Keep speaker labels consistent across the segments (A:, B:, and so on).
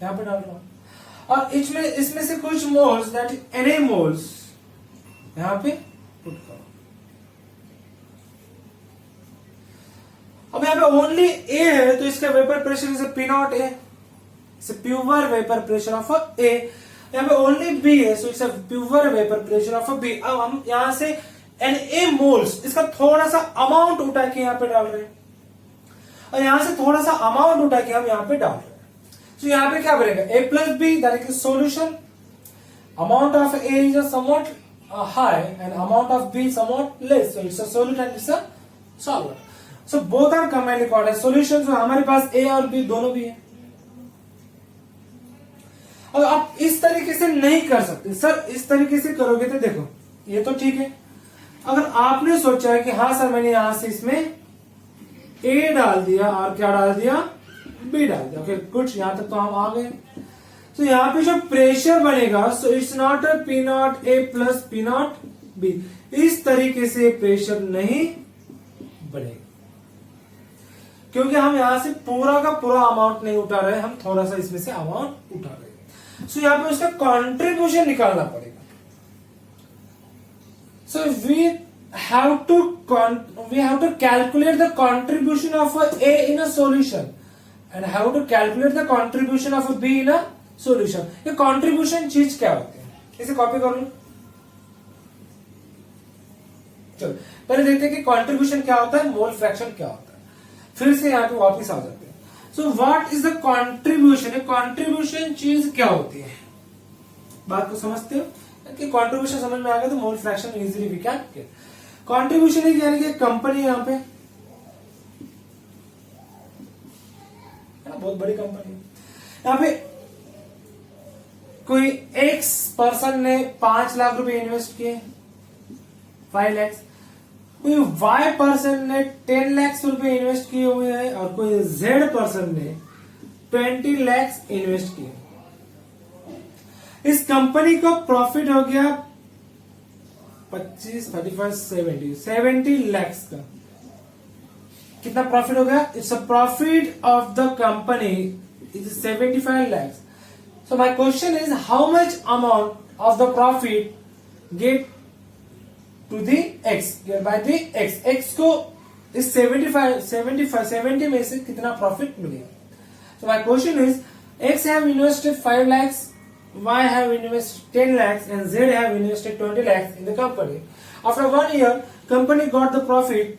A: यहाँ पे डाल रहा हूं, और इसमें से कुछ मोल्स दैट Na मोल्स यहाँ पे पुट करो। अब यहाँ पे ओनली A है तो इसका vapour pressure is P naught A, it's pure vapour pressure of A। यहाँ पे ओनली B है so it's pure vapour pressure of B। अब हम यहाँ से Na मोल्स इसका थोड़ा सा अमाउंट उठा के यहाँ पे डाल रहे हैं, और यहां से थोड़ा सा अमाउंट उठा के हम यहाँ पे डाल रहे हैं। तो यहाँ पे क्या बनेगा, A plus B that is solution, amount of A is somewhat high and amount of B somewhat less, so it's a solute and it's a solvent. So both are combinely called as solution. जो हमारे पास A और B दोनों भी है। अब आप इस तरीके से नहीं कर सकते सर, इस तरीके से करोगे तो देखो ये तो ठीक है। अगर आपने सोचा है कि हाँ सर मैंने यहां से इसमें A डाल दिया और क्या डाल दिया, B डाल दिया, ओके गुड, यहां तक तो हम आ गए। तो यहाँ पे जो प्रेशर बनेगा so it's not a P naught A plus P naught B, इस तरीके से प्रेशर नहीं बनेगा, क्योंकि हम यहां से पूरा का पूरा अमाउंट नहीं उठा रहे, हम थोड़ा सा इसमें से अमाउंट उठा रहे हैं। सो यहाँ पे उसका कॉन्ट्रीब्यूशन निकालना पड़ेगा। So we have to calculate the contribution of A in a solution and have to calculate the contribution of B in a solution। ये contribution चीज क्या होती है, इसे कॉपी कर लो। चलो पहले देखते हैं कि contribution क्या होता है, मोल फ्रैक्शन क्या होता है, फिर से यहाँ पे वापस आ जाते हैं। So what is the contribution, ये कंट्रीब्यूशन चीज क्या होती है, बात को समझते हो कि कंट्रीब्यूशन समझ में आ गया तो mole fraction easily we can get. Contribution यानी कि कंपनी यहाँ पे बहुत बड़ी कंपनी है, यहाँ पे कोई एक्स पर्सन ने 5 लाख रुपए इन्वेस्ट किए, 5 लाख, कोई वाई पर्सन ने 10 लाख रुपए इन्वेस्ट किए हुए हैं, और कोई जेड पर्सन ने 20 लाख इन्वेस्ट किए। इस कंपनी को प्रॉफिट हो गया 25, 35, 70 लैक्स का। कितना प्रॉफिट हो गया, it's a profit of the company is 75 lakhs. So my question is how much amount of the profit get to the X, get by the X, X को इस 70 में से कितना प्रॉफिट मिलेगा। So my question is X have invested 5 lakhs, Y have invested 10 lakhs and Z have invested 20 lakhs in the company. After 1 year, company got the profit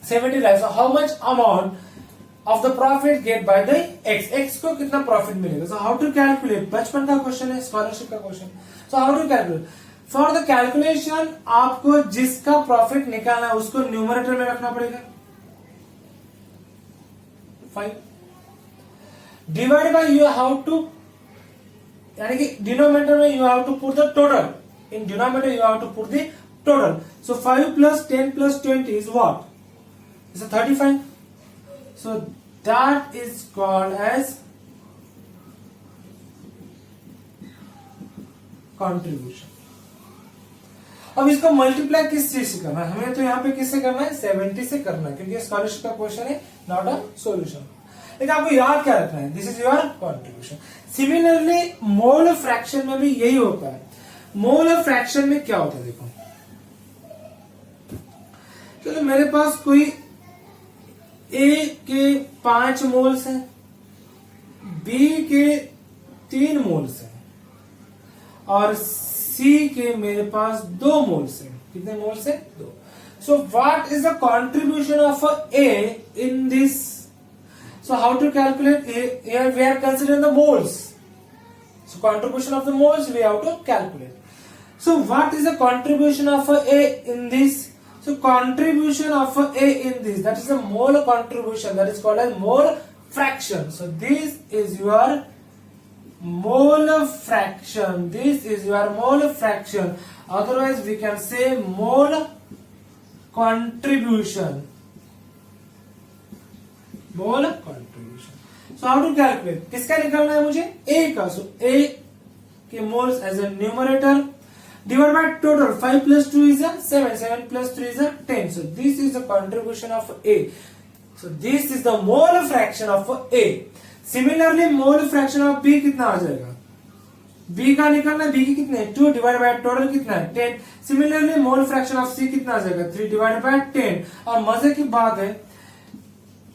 A: 70 lakhs. So how much amount of the profit get by the X? X को कितना profit मिलेगा? So how to calculate? बचपन का question है, scholarship का question. So how to calculate? For the calculation, आपको जिसका profit निकालना है उसको न्यूमरेटर में रखना पड़ेगा 5, divide by you how to, यानी कि डिनोमिनेटर में you have to put the total, in denominator you have to put the total. So 5 plus 10 plus 20 is what, is 35। So that is called as contribution. अब इसको multiply किस चीज से करना है, हमें तो यहाँ पे किससे करना है, 70 से करना है, क्योंकि स्कॉलरशिप का क्वेश्चन है, नॉट अ सोल्यूशन। लेकिन आपको याद क्या रखना है, this is your contribution. Similarly mole fraction में भी यही होता है। मोल फ्रैक्शन में क्या होता है, देखो चलो मेरे पास कोई ए के 5 मोल्स हैं, बी के 3 मोल्स हैं, और सी के मेरे पास 2 मोल्स हैं। कितने मोल्स हैं, 2। So what is the contribution of A in this. So how to calculate? Here we are considering the moles. So contribution of the moles we have to calculate. So what is the contribution of A in this? So contribution of A in this, that is the mole contribution, that is called as mole fraction. So this is your mole fraction. This is your mole fraction. Otherwise we can say mole contribution. Mole contribution. So how to calculate, किसका निकालना है मुझे, A का। So A के moles as A numerator divide by total, 5 plus 2 is 7, 7 plus 3 is 10। So this is the contribution of A. So this is the mole fraction of A. Similarly mole fraction of B कितना आ जाएगा, B का निकलना, B की कितने 2 divide by total कितना है 10। Similarly mole fraction of C कितना आ जाएगा 3 डिवाइड बाय 10। और मजे की बात है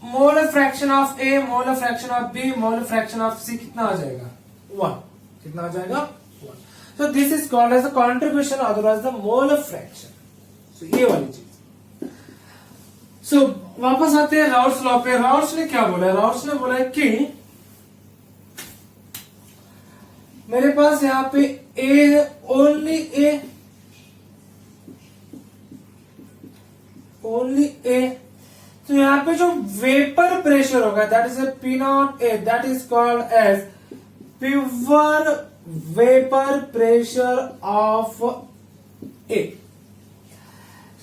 A: mole fraction of A, mole fraction of B, mole fraction of C कितना आ जाएगा 1। कितना आ जाएगा 1। So this is called as the contribution otherwise the mole fraction. सो ये वाली चीज। सो वापस आते हैं राउट्स लॉ पे। राउट्स ने क्या बोला, राउट्स ने बोला कि मेरे पास यहाँ पे ए है, ओनली ए, ओनली ए। तो यहाँ पे जो वेपर प्रेशर होगा that is A P naught A, that is called as pure vapour pressure of A.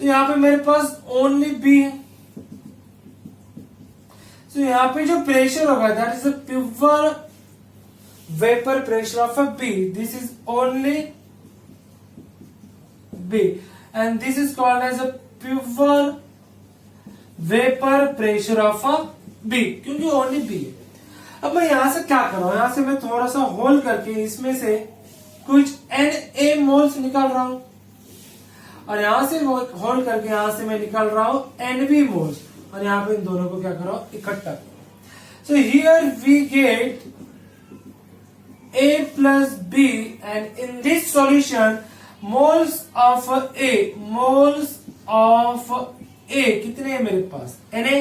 A: तो यहाँ पे मेरे पास ओनली बी है। तो यहाँ पे जो प्रेशर होगा that is a pure vapor pressure of a B. This is only B, and this is called as a pure vapor pressure of a B, क्योंकि only B है। अब मैं यहां से क्या कर रहा हूं, यहां से मैं थोड़ा सा होल करके इसमें से कुछ Na मोल्स निकाल रहा हूं, और यहां से होल करके यहां से मैं निकाल रहा हूं Nb मोल्स, और यहां पे इन दोनों को क्या कर रहा हूं इकट्ठा। So here we get A plus B, and in this solution moles of A, moles of A कितने हैं मेरे पास Na,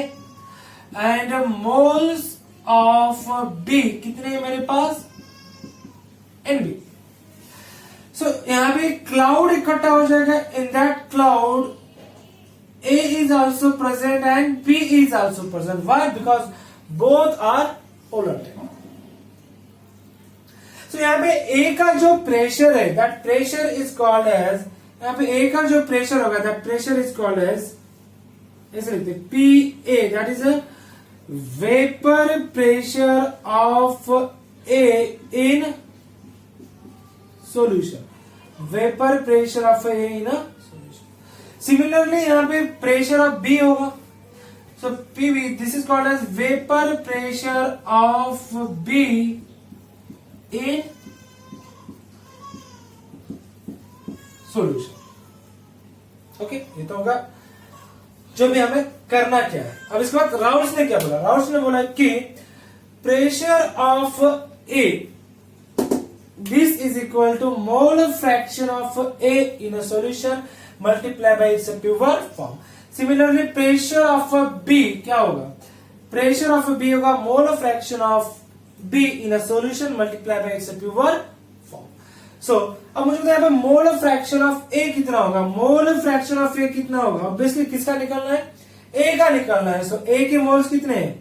A: and moles of B कितने हैं मेरे पास Nb। so यहाँ पे क्लाउड इकट्ठा हो जाएगा, in that cloud A is also present and B is also present। why? because both are polar type। तो यहाँ पे ए का जो प्रेशर है that pressure is called as, यहाँ पे ए का जो प्रेशर होगा that pressure is called as, ऐसे लिखते P A, that is a vapour pressure of A in solution, vapour pressure of A in solution. Similarly यहाँ पे प्रेशर ऑफ बी होगा, so PB, this is called as vapour pressure of B in solution. Okay, ये तो होगा जो भी हमें करना क्या है। अब इसके बाद राउट्स ने क्या बोला, राउट्स ने बोला कि pressure of A this is equal to mole fraction of A in a solution multiply by its pure form. Similarly pressure of B क्या होगा, प्रेशर ऑफ बी होगा mole fraction of B in a solution multiply by its pure form। so अब मुझे यहाँ पे मोल fraction of A कितना होगा, mole fraction of A कितना होगा, ऑब्वियसली किसका निकलना है A का निकलना है। सो A के मोल्स कितने हैं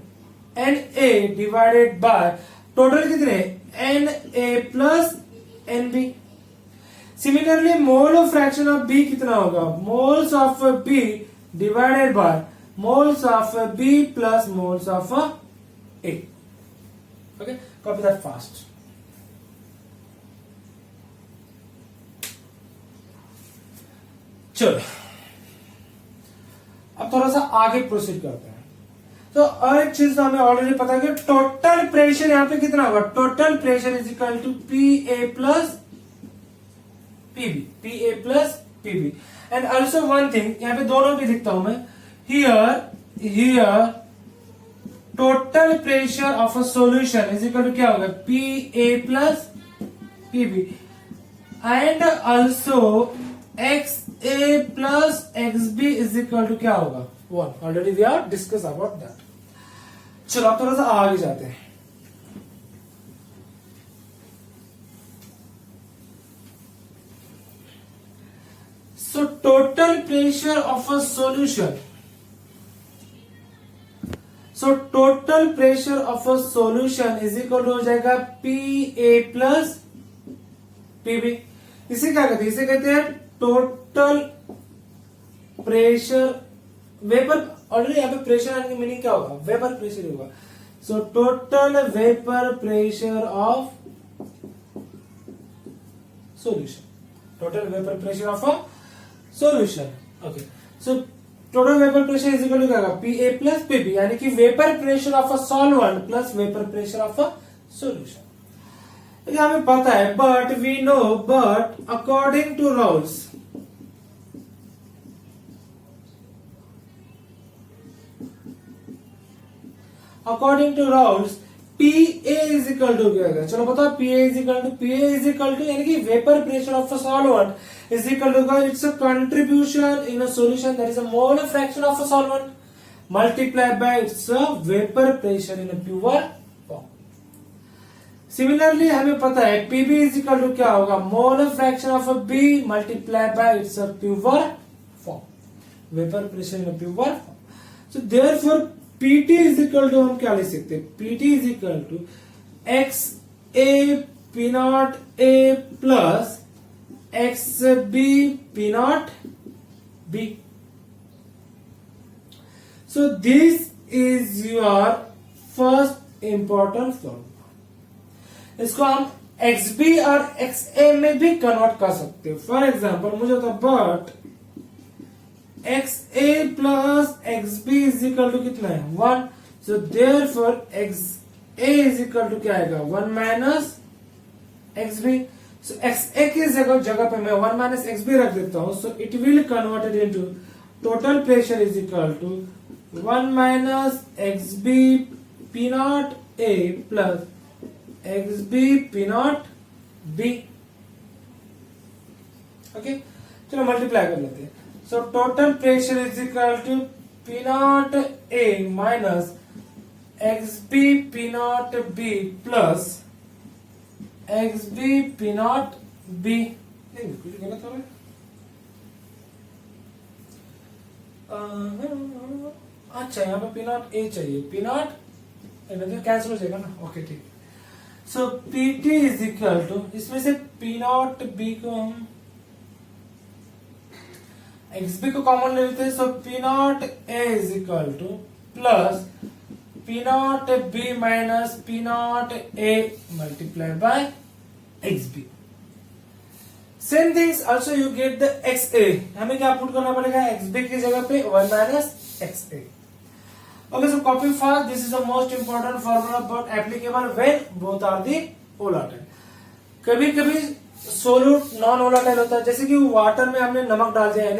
A: Na डिवाइडेड बाय टोटल कितने हैं Na plus Nb। Similarly mole fraction of B कितना होगा, moles of B divided by moles of B plus moles of A। Okay, copy that fast। चलो अब थोड़ा सा आगे प्रोसीड करते हैं। तो और एक चीज तो हमें ऑलरेडी पता है कि टोटल प्रेशर यहाँ पे कितना होगा, total pressure is equal to P A plus P B, P A plus P B. And also one thing, यहाँ पे दोनों भी लिखता हूं मैं, here total pressure of a solution is equal to क्या होगा P A plus P B, and also X A plus X B is equal to क्या होगा 1। Already we are discuss about that. चलो आप थोड़ा सा आगे जाते हैं। So total pressure of a solution, so total pressure of a solution is equal हो जाएगा पी ए प्लस पीबी। इसे क्या कहते हैं, इसे कहते हैं टोटल प्रेशर वेपर। ऑलरेडी यहाँ पे प्रेशर आने की मीनिंग क्या होगा, वेपर प्रेशर होगा। So total vapour pressure of solution, total vapour pressure of a solution. Okay, so total vapour pressure is equal to क्या होगा, P A plus P B, यानी कि vapour pressure of a solvent plus vapour pressure of a solution. ये हमें पता है, but we know, but according to rules, according to rules P A is equal to क्या होगा, चलो बताओ, P A is equal to यानी कि vapour pressure of a solvent is equal to, its a contribution in a solution, that is a mole fraction of a solvent multiplied by its vapour pressure in a pure form. Similarly हमें पता है P B is equal to क्या होगा, mole fraction of a B multiplied by its pure form, vapour pressure in a pure form. So therefore P T is equal to हम क्या लिख सकते हैं, P T is equal to X A P naught A plus X B P naught B. So this is your first important formula. इसको हम X B और X A में भी कन्वर्ट कर सकते हो। फॉर एग्जाम्पल मुझे होता but X A plus X B is equal to कितना है, 1। So therefore X A is equal to क्या आएगा, 1 minus X B. So X A की जगह पे मैं 1 माइनस एक्स बी रख देता हूं। So it will converted into total pressure is equal to 1 minus X B P naught A plus X B P naught B. Okay, चलो multiply कर लेते हैं। So total pressure is equal to P naught A minus XB P naught B plus XB P naught B। नहीं कुछ गलत हो रहा है। अच्छा यहाँ पे P naught A चाहिए, P naught तो कैंसिल हो जाएगा ना। ओके ठीक। सो PT is equal to, इसमें से P naught B को हम XB को कॉमन ले लेते हैं। सो P naught A is equal two plus P naught B minus P naught A multiplied by XB। Same things also you get the XA। हमें क्या पुट करना पड़ेगा, XB की जगह पे 1 minus XA। Okay, so copy fast, this is the most important formula but applicable when both are the volatile. कभी कभी solute non volatile होता है, जैसे कि वाटर में हमने नमक डाल दिया,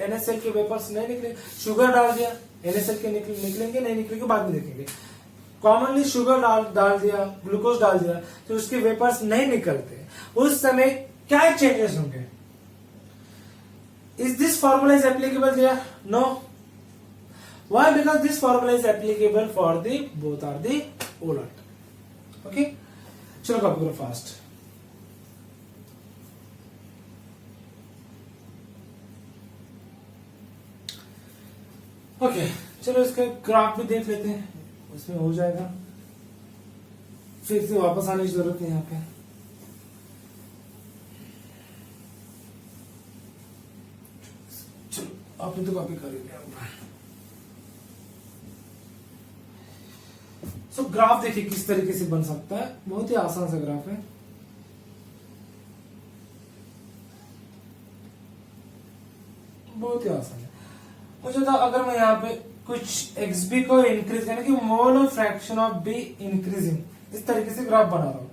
A: NaCl के वेपर्स नहीं निकले, शुगर डाल दिया, NaCl के निकलेंगे नहीं निकलेंगे बाद में देखेंगे। कॉमनली शुगर डाल दिया, ग्लूकोज डाल दिया तो उसके वेपर्स नहीं निकलते, उस समय क्या चेंजेस होंगे। Is this formula is applicable there? No. Why? Because this formula is applicable for the both are the volatile. Okay, चलो कॉपी करो फास्ट। ओके, चलो इसका ग्राफ भी देख लेते हैं, उसमें हो जाएगा, फिर से वापस आने की जरूरत नहीं यहाँ पे। चलो आपने तो कॉपी कर लिया। सो ग्राफ देखिए किस तरीके से बन सकता है, बहुत ही आसान सा ग्राफ है। बहुत ही आसान है। मुझे तो अगर मैं यहाँ पे कुछ XB को इंक्रीज यानी कि मोल फ्रैक्शन ऑफ B इंक्रीजिंग, इस तरीके से ग्राफ बना रहा हूं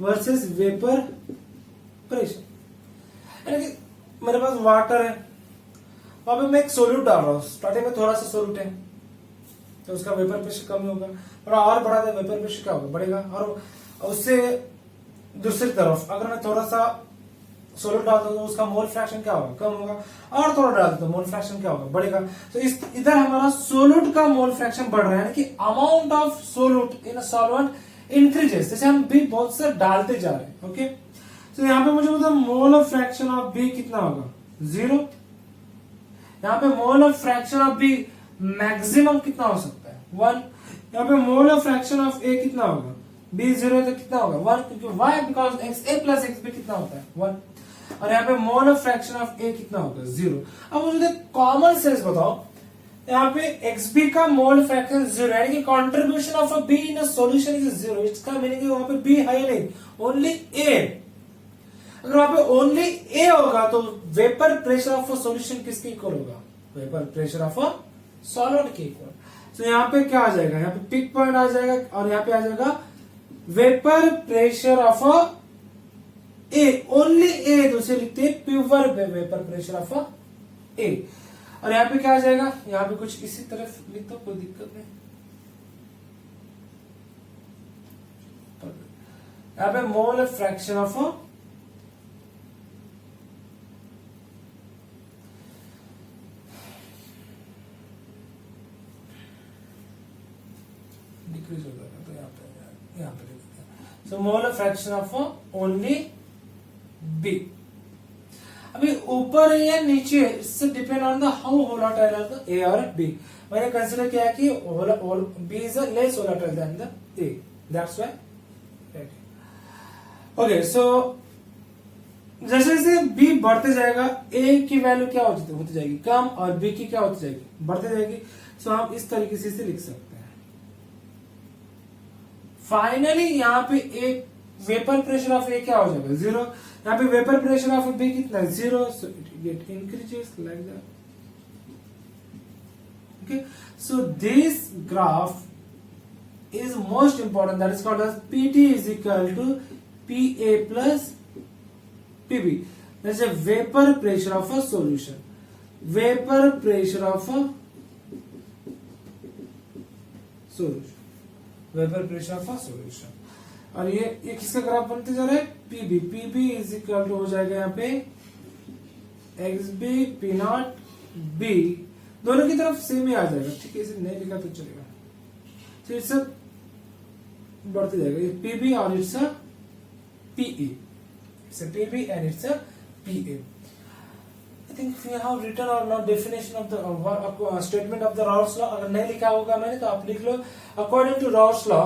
A: वर्सेस वेपर प्रेशर। यानी कि मेरे पास वाटर है, वहां पे मैं एक सोल्यूट डाल रहा हूँ, स्टार्टिंग में थोड़ा सा सोल्यूट है तो उसका वेपर प्रेशर कम होगा, थोड़ा और बढ़ा दे वेपर प्रेशर क्या होगा, बढ़ेगा। और उससे दूसरी तरफ अगर मैं थोड़ा सा सोल्यूट डाल दो तो उसका मोल फ्रैक्शन क्या होगा, कम होगा, और थोड़ा डाल दो मोल फ्रैक्शन क्या होगा, बढ़ेगा। तो इस इधर हमारा सोल्यूट का मोल फ्रैक्शन बढ़ रहा है, यानी कि amount of solute in a solvent increases, जैसे हम भी बहुत से डालते जा रहे हैं। ओके, तो यहाँ पे मुझे मतलब mole of fraction of B कितना होगा, 0। यहाँ पे mole of fraction of B maximum कितना हो सकता है, 1। यहाँ पे mole of fraction of A कितना होगा, बी 0 तो कितना होगा, 1, क्योंकि why because X A plus X B कितना होता है, 1। और यहाँ पे mole of fraction of A कितना होगा, 0। अब मुझे कॉमन सेंस बताओ, यहाँ पे XB का मोल फ्रैक्शन 0 यानी कि contribution of a B in a solution is 0। इसका मीनिंग है वहां पे B है नहीं, ओनली A। अगर वहां पे ओनली A होगा तो vapour pressure of a solution किसके इक्वल होगा, vapour pressure of a solid के इक्वल। तो यहाँ पे क्या आ जाएगा, यहाँ पे पिक पॉइंट आ जाएगा और यहाँ पे आ जाएगा vapour pressure of a A, only A, तो उसे लिखते हैं pure vapour pressure of a A. और यहाँ पे क्या आ जाएगा, यहाँ पे कुछ इसी तरफ लिख दो, कोई दिक्कत नहीं। यहाँ पे मोल फ्रैक्शन ऑफ डिक्रीज हो जाएगा, तो यहाँ पे लिख देते हैं। So mole fraction of only B. अभी ऊपर या नीचे, इससे depend on the how volatile are the A और बी। मैंने कंसीडर किया कि B is less volatile than the A, that's why. Okay, so जैसे जैसे बी बढ़ते जाएगा ए की वैल्यू क्या होती जाएगी कम, और बी की क्या होती जाएगी बढ़ते जाएगी। सो हम इस तरीके से लिख सकते हैं। फाइनली यहाँ पे एक वेपर प्रेशर ऑफ ए क्या हो जाएगा 0, यहाँ पे वेपर प्रेशर ऑफ बी कितना है 0, so it get increases like that. Okay, so this graph is most important, that is called as PT is equal to PA plus PB. That is a vapor pressure of a solution. Vapor pressure of a solution. Vapor pressure of a solution. और ये किसका graph बनते जा रहा है PB. PB is equal to हो जाएगा यहाँ पे XB P नॉट B, दोनों की तरफ सेम ही आ जाएगा, ठीक है, इसे नहीं लिखा तो चलेगा। So it's a बढ़ते जाएगा, ये PB और it's a PE. It's a PB and it's a PA. I think we have written or not definition of the statement of the Raoult's law. अगर नहीं लिखा होगा मैंने तो आप लिख लो। According to Raoult's law,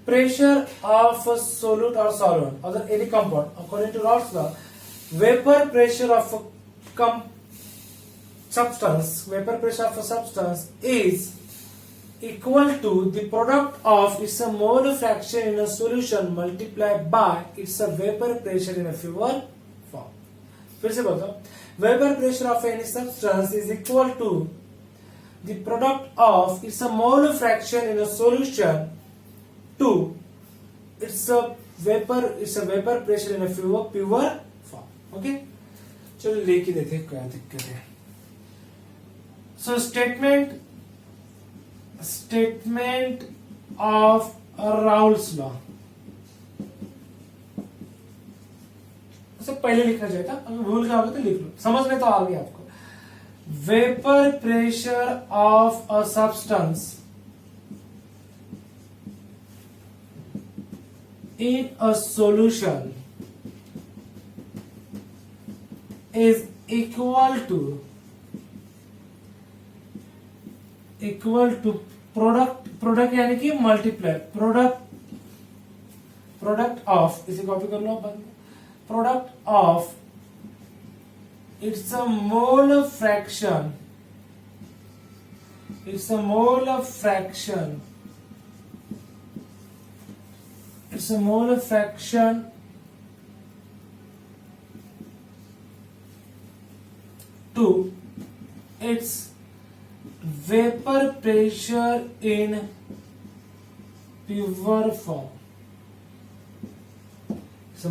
A: pressure of a solute or solvent or any compound, according to Raoult's law, vapor pressure of a substance, vapor pressure of a substance is equal to the product of its mole fraction in a solution multiplied by its vapor pressure in a pure form. फिर से बताओ, vapor pressure of any substance is equal to the product of its mole fraction in a solution to its vapor pressure in a pure form. Okay, चलो लेके देते हैं क्या दिक्कत है। So statement of Raoult's law, उसे पहले लिखना चाहिए था, अगर भूल गया होगा तो लिख लो, समझ में तो आ गया आपको। Vapour pressure of a substance in a solution is equal to product यानी कि मल्टीप्लाई प्रोडक्ट ऑफ, इसे कॉपी कर लो, product of its a mole fraction, its a mole fraction to its vapor pressure in pure form. It's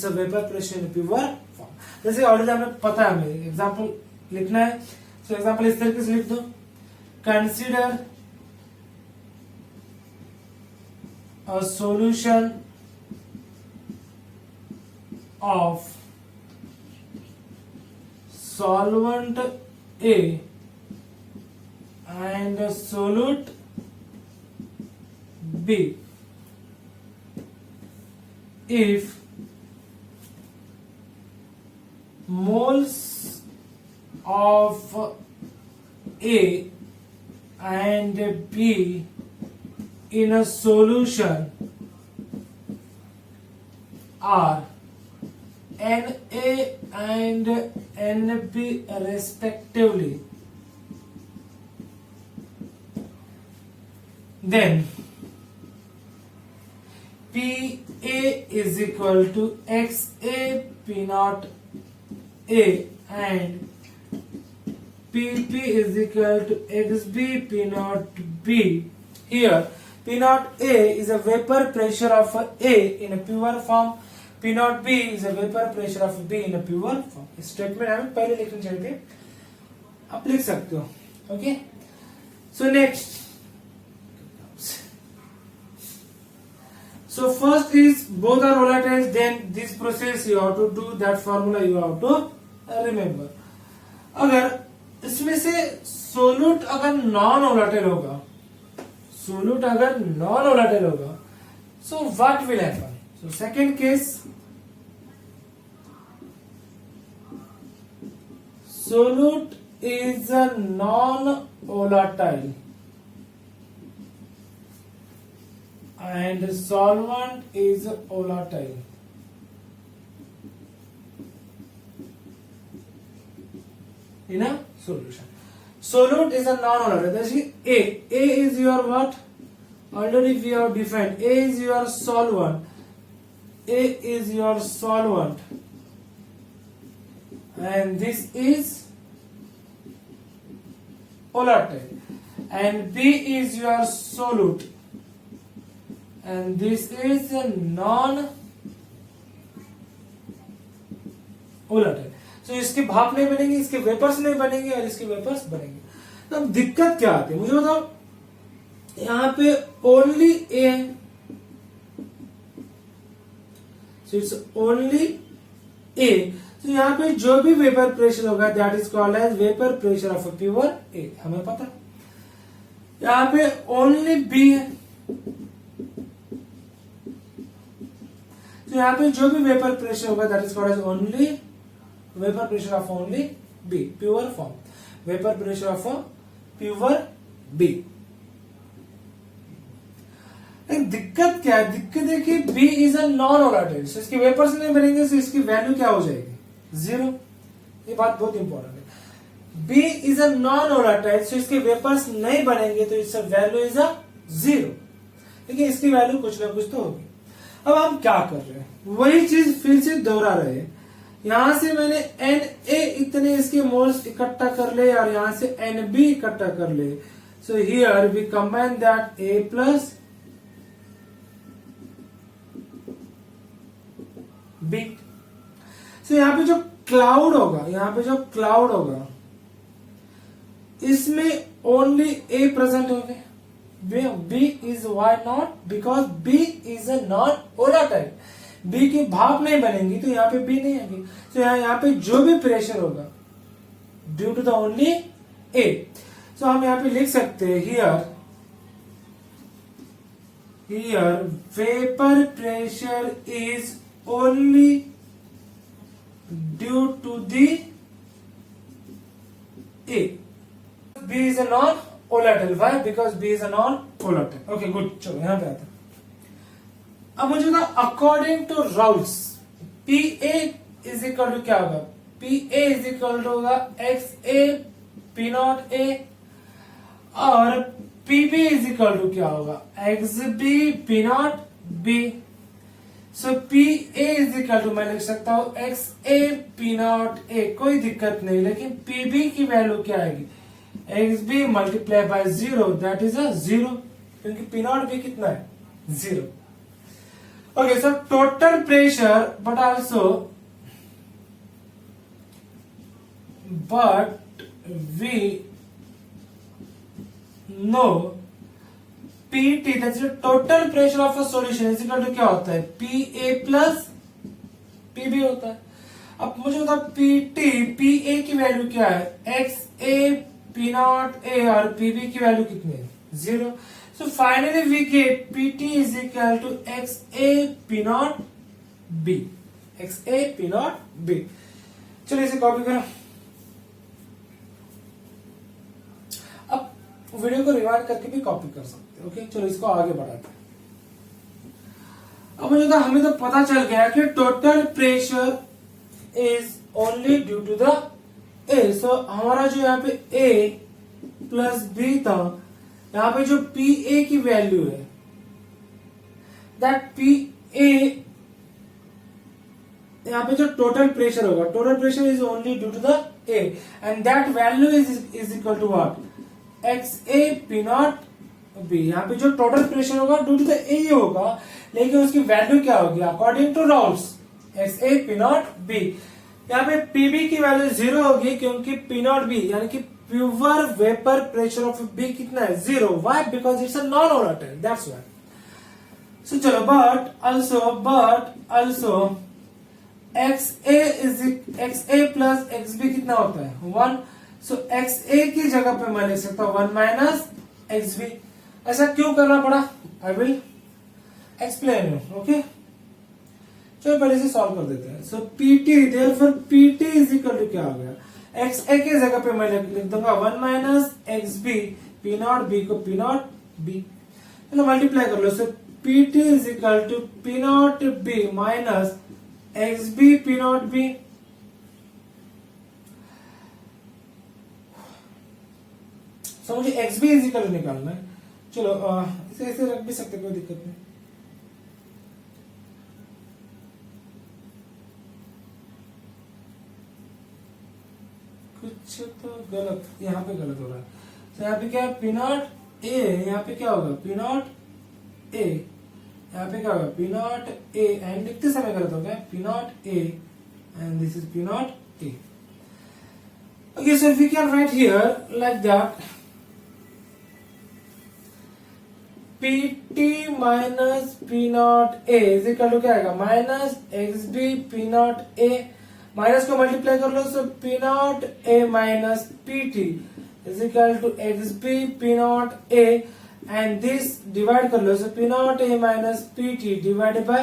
A: a vapor pressure in pure form. जैसे already हमें पता है, हमें एग्जांपल लिखना है, तो एग्जांपल इस तरीके से लिख दो। Consider a solution of solvent A and solute B if moles of A and B in a solution are Na and Nb respectively, then PA is equal to XA P naught A and PP is equal to XB P naught B. Here P naught A is a vapor pressure of A in a pure form. P naught B is a vapor pressure of B in a pure form. Statement हमें पहले लिखना चाहिए, आप लिख सकते हो. Okay, so next. So first is both are volatiles, then this process you have to do, that formula you have to remember. अगर इसमें से सोल्यूट अगर नॉन वोलाटाइल होगा, सोल्यूट अगर नॉन वोलाटाइल होगा, so what will happen? So second case, solute is a non volatile and solvent is volatile. In a solution, solute is a non-volatile. That's A is your what? Already we have defined. A is your solvent. A is your solvent, and this is volatile. And B is your solute, and this is a non-volatile. तो इसके भाप नहीं बनेंगे, इसके vapours नहीं बनेंगे और इसके वेपर्स बनेंगे. तो अब दिक्कत क्या आती है मुझे बताओ. यहां पे ओनली ए है, सो इट्स ओनली ए. तो यहां पे जो भी वेपर प्रेशर होगा that is called as vapour pressure of pure A, हमें पता. यहां पे ओनली बी है, तो यहां पे जो भी वेपर प्रेशर होगा that is called as only vapour pressure of only B, pure form, vapour pressure of pure B. दिक्कत क्या है? दिक्कत है कि B is a non volatile, so इसके वेपर्स नहीं बनेंगे, सो इसकी वैल्यू क्या हो जाएगी? 0. ये बात बहुत इंपॉर्टेंट है. B is a non volatile, so इसके वेपर्स नहीं बनेंगे, तो इसका वैल्यू इज अ 0. देखिए इसकी वैल्यू कुछ ना कुछ तो होगी. अब हम क्या कर रहे हैं, वही चीज फिर से दोहरा रहे हैं. यहां से मैंने Na इतने इसके मोल्स इकट्ठा कर ले और यहां से Nb इकट्ठा कर ले. So here we combine that A plus B. सो यहां पे जो क्लाउड होगा, यहां पे जो क्लाउड होगा, इसमें ओनली A प्रेजेंट होंगे. B is why not? Because B is a non-volatile. B की भाप नहीं बनेंगी तो यहाँ पे B नहीं आएगी. तो यहाँ पे जो भी प्रेशर होगा due to the only A. तो हम यहाँ पे लिख सकते हैं here vapor pressure is only due to the A. B is a non-volatile. Why? Because B is a non-volatile. Okay, good. चलो यहाँ पे आते हैं. अब मुझे बता, according to Raoult's PA is equal to क्या होगा? PA इज इक्वल टू होगा XA P नॉट A और PB इज इक्वल टू क्या होगा? XB P naught B. So PA is equal to मैं लिख सकता हूं XA P नॉट A, कोई दिक्कत नहीं. लेकिन PB की वैल्यू क्या आएगी? XB multiply by 0, that is अ 0, क्योंकि P नॉट B कितना है? 0. Okay, so total pressure, but we know PT, that's the total pressure of a solution is equal to क्या होता है? PA plus PB होता है. अब मुझे बता PT, PA की वैल्यू क्या है? XA P नॉट A और PB की वैल्यू कितनी है? 0. So finally we get PT is equal to XA P naught B. XA P naught B. चलिए इसे कॉपी करो. अब वीडियो को रिवाइंड करके भी कॉपी कर सकते हैं. ओके, चलो इसको आगे बढ़ाते हैं. अब मुझे तो हमें तो पता चल गया कि total pressure is only due to the A. So हमारा जो यहाँ पे A प्लस B था, यहां पे जो PA की वैल्यू है दैट PA, यहां पे जो टोटल प्रेशर होगा, total pressure is only due to the A and that value is equal to what? XA P naught B. यहाँ पे जो टोटल प्रेशर होगा ड्यू टू द A ही होगा, लेकिन उसकी वैल्यू क्या होगी according to Raoult's? XA P naught B. यहाँ पे PB की वैल्यू 0 होगी क्योंकि P naught B यानी कि pure vapour pressure of B कितना है? 0. Why? Because it's a non-volatile. That's why. So चलो but also XA plus XB कितना होता है? 1. So XA की जगह पे मैं लिख सकता हूँ 1 माइनस XB. ऐसा क्यों करना पड़ा? I will explain you. Okay? चलो पहले से सॉल्व कर देते हैं. So PT therefore PT is equal to क्या हो गया? XA की जगह पे मैं लिख दूंगा 1 minus XB P naught B को P नॉट B. चलो मल्टीप्लाई कर लो. So PT is equal to P naught B minus XB P naught B. So मुझे XB is equal to निकालना है. चलो इसे ऐसे रख भी सकते, कोई दिक्कत नहीं. कुछ तो गलत यहाँ पे गलत हो रहा है. तो यहाँ पे क्या है? P naught A. यहाँ पे क्या होगा? P naught A. यहाँ पे क्या होगा? P नॉट A एंड लिखते समय गलत हो गया. P naught A and this is P naught A. Okay, so we can write here like that. PT minus P naught A is equal to क्या आएगा? Minus XB P naught A. Minus को multiply कर लो. सो P naught A minus PT is equal to XB P naught A and this divide कर लो. सो P naught A minus PT divided by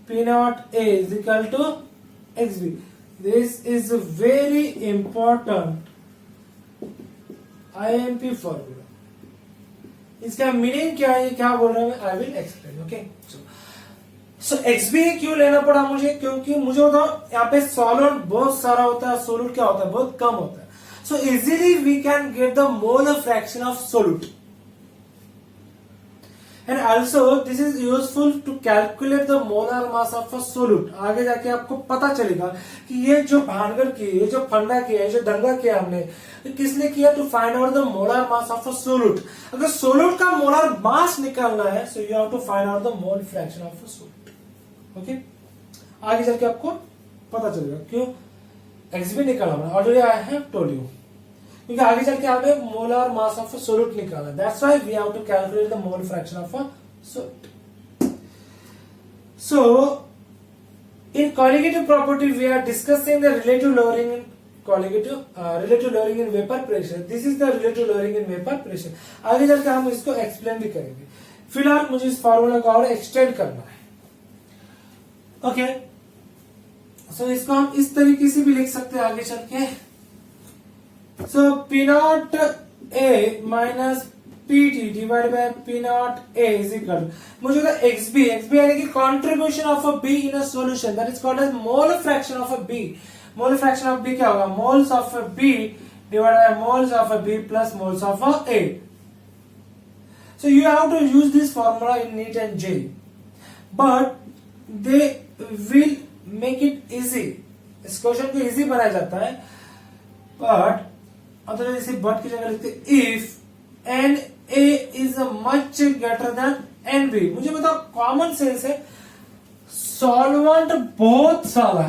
A: P naught A is equal to XB. This is a very important IMP formula. इसका meaning क्या है, क्या बोल रहा है, I will explain. Okay, so XB क्यों लेना पड़ा मुझे? क्योंकि मुझे बताओ यहाँ पे सॉल्वेंट बहुत सारा होता है, सोल्यूट क्या होता है? बहुत कम होता है. So easily we can get the molar fraction of solute. And also this is useful to calculate the molar mass of a solute. आगे जाके आपको पता चलेगा कि ये जो भानगढ़ की, ये जो फंडा किया, ये जो दंगा किया हमने, किसने किया? To find out the molar mass of a solute. अगर सोल्यूट का मोलर मास निकालना है so you have to find out the mole fraction of a solute. Okay, आगे चल के आपको पता चलेगा क्यों XB निकालना है. Already I have told you, क्योंकि आगे चल के हमें molar mass of a solute निकालना है. That's why we have to calculate the mole fraction of a solute. So in colligative property we are discussing the relative lowering in relative lowering in vapor pressure. This is the relative lowering in vapor pressure. आगे चल के हम इसको explain भी करेंगे. फिलहाल मुझे इस फॉर्मूला को और एक्सटेंड करना है. ओके, सो इसको हम इस तरीके से भी लिख सकते हैं आगे चल के. So P naught A minus PT divide by P naught A is equal, मुझे XB यानी कि contribution of a B in a solution, that is called as mole fraction of a B. Mole fraction of B क्या होगा? Moles of a B divide by moles of a B plus moles of a A. So you have to use this formula in NEET and JEE, but they will make it easy. इस question को easy बनाया जाता है, but अगर इसे but की जगह लिखते if NA is much greater than NB. मुझे बताओ, कॉमन सेंस है, सॉल्वेंट बहुत सारा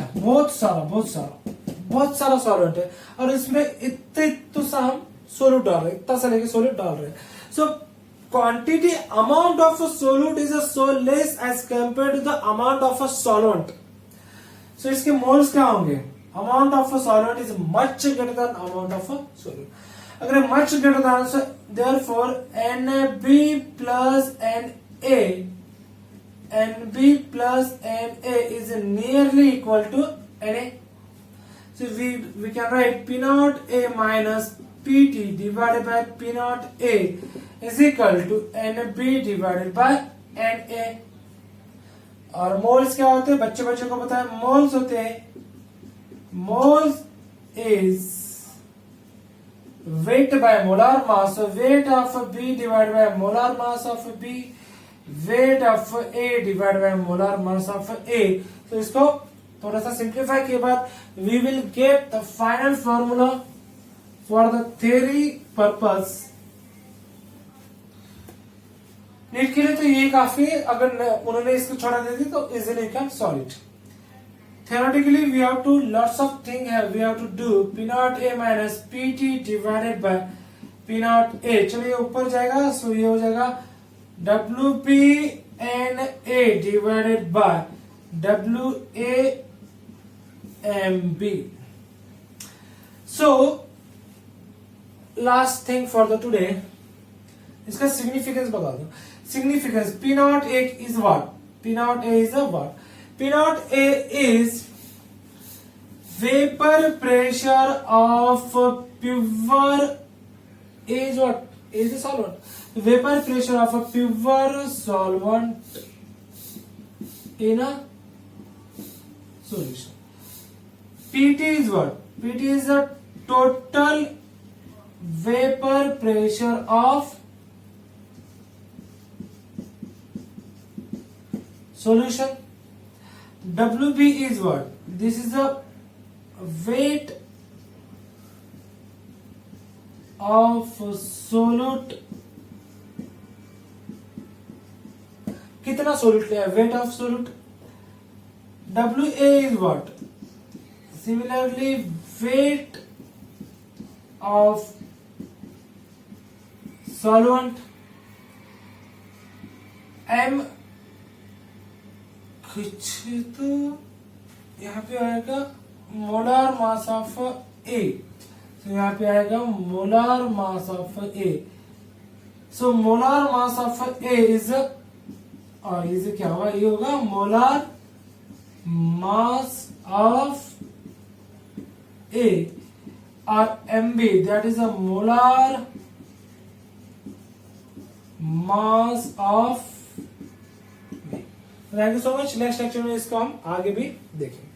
A: सॉल्वेंट है और इसमें इतना सा हम सोल्यूट डाल रहे हैं, इतना सा लेके सोल्यूट डाल रहे हैं. सो quantity amount of a solute is so less as compared to the amount of a solvent. So इसके मोल्स क्या होंगे? Amount of a solvent is much greater than amount of a solute. अगर much greater than, so therefore NB plus NA is nearly equal to NA. So we can write P naught A minus PT divided by P naught A is equal to NB divided by NA. और moles क्या होते हैं? बच्चे को पता है. Moles होते हैं, moles is weight by molar mass. Weight of B divide by molar mass of B, weight of A divide by molar mass of A. तो इसको थोड़ा सा सिंप्लीफाई के बाद we will get the final formula for the theory purpose. NEET के लिए तो ये काफी है, अगर उन्होंने इसको छोड़ा दे दी तो easily can solve it. Theoretically, we have to lots of things we have to do. P naught A minus PT divided by P naught A। चलिए ये ऊपर जाएगा, सो ये हो जाएगा WP N A divided by WA MB। So last thing for the today, इसका significance बता दो। Significance P naught A is what? P naught A is a what? P naught A is vapor pressure of pure A is what? A is a solvent. Vapor pressure of a pure solvent in a solution. PT is what? PT is the total vapor pressure of solution. WB is what? This is the weight of solute। कितना solute लिया? weight of solute। WA is what? Similarly, weight of solvent। M कुछ तो यहाँ पे आएगा molar mass of A, तो यहाँ पे आएगा molar mass of A. So molar mass of A is, और इज क्या होगा? ये होगा मोलार मास ऑफ ए, और MB that is a molar mass of. Thank you so much. Next lecture में इसको हम आगे भी देखेंगे।